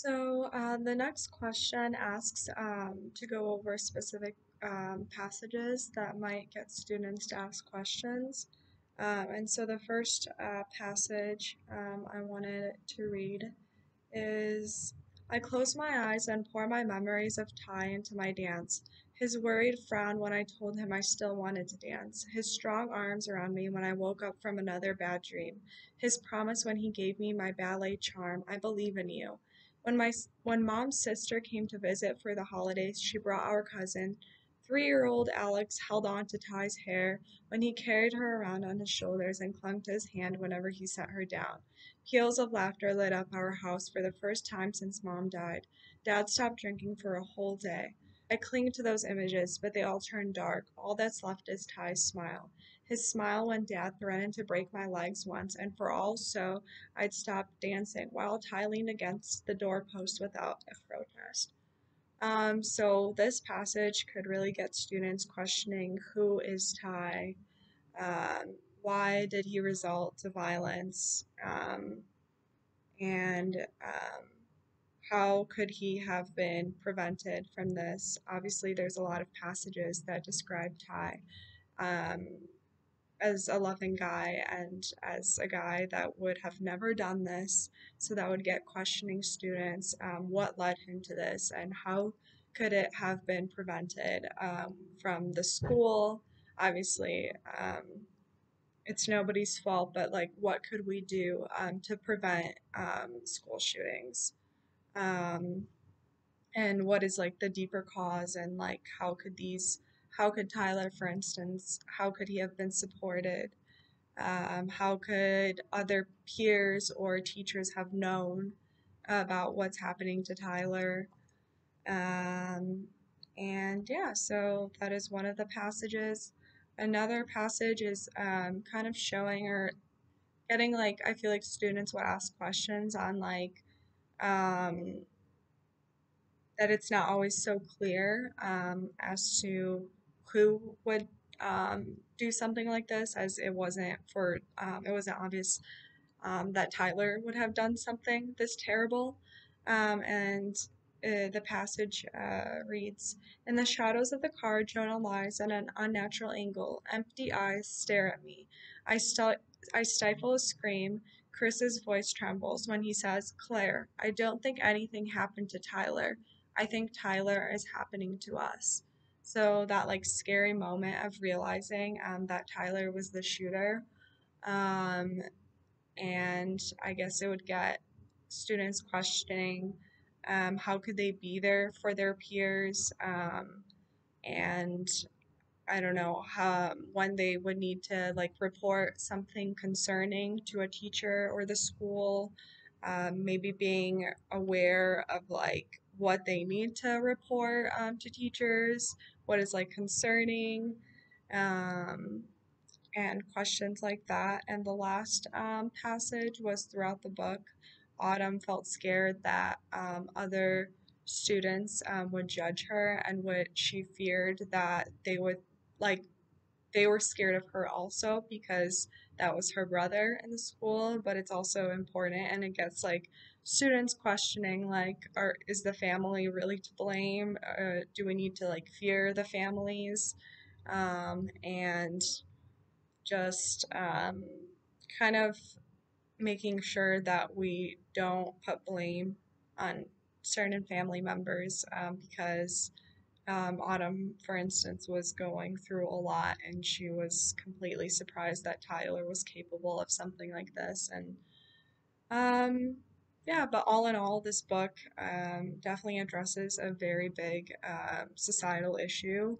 The next question asks to go over specific passages that might get students to ask questions. The first passage I wanted to read is I close my eyes and pour my memories of Ty into my dance. His worried frown when I told him I still wanted to dance. His strong arms around me when I woke up from another bad dream. His promise when he gave me my ballet charm, I believe in you. When Mom's sister came to visit for the holidays, she brought our cousin. 3-year-old Alex held on to Ty's hair when he carried her around on his shoulders and clung to his hand whenever he set her down. Peals of laughter lit up our house for the first time since Mom died. Dad stopped drinking for a whole day. I cling to those images, but they all turn dark. All that's left is Ty's smile. His smile when Dad threatened to break my legs once, and for all so I'd stop dancing while Ty leaned against the doorpost without a protest. This passage could really get students questioning who is Ty, why did he resort to violence, and how could he have been prevented from this? Obviously, there's a lot of passages that describe Ty um, as a loving guy and as a guy that would have never done this. So that would get questioning students what led him to this and how could it have been prevented from the school. Obviously, it's nobody's fault, but like, what could we do to prevent school shootings? Um, and what is like the deeper cause, and like how could Tyler, for instance, how could he have been supported? How could other peers or teachers have known about what's happening to Tyler? Um, and yeah, so that is one of the passages. Another passage is kind of showing or getting like, I feel like students would ask questions on like um, that it's not always so clear as to who would do something like this, as it wasn't obvious that Tyler would have done something this terrible. And The passage reads, "In the shadows of the car, Jonah lies at an unnatural angle. Empty eyes stare at me. I, st- I stifle a scream. Chris's voice trembles when he says, 'Claire, I don't think anything happened to Tyler. I think Tyler is happening to us.'" So that like scary moment of realizing that Tyler was the shooter. Um, and I guess it would get students questioning how could they be there for their peers, and I don't know how when they would need to like report something concerning to a teacher or the school, maybe being aware of like what they need to report to teachers, what is like concerning. Um, and questions like that. And the last passage was throughout the book, Autumn felt scared that other students would judge her, and what she feared that they would like they were scared of her also because that was her brother in the school. But it's also important, and it gets like students questioning like, are is the family really to blame? Do we need to like fear the families? And just kind of making sure that we don't put blame on certain family members, because Autumn, for instance, was going through a lot and she was completely surprised that Tyler was capable of something like this. And um, yeah, but all in all, this book definitely addresses a very big societal issue,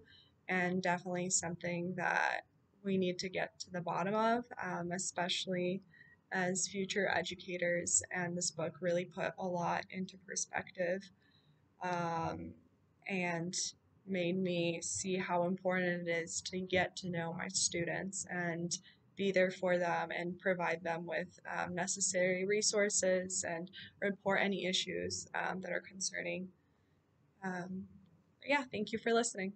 and definitely something that we need to get to the bottom of, especially as future educators. And this book really put a lot into perspective, um, and made me see how important it is to get to know my students and be there for them and provide them with necessary resources and report any issues that are concerning. Um, yeah, thank you for listening.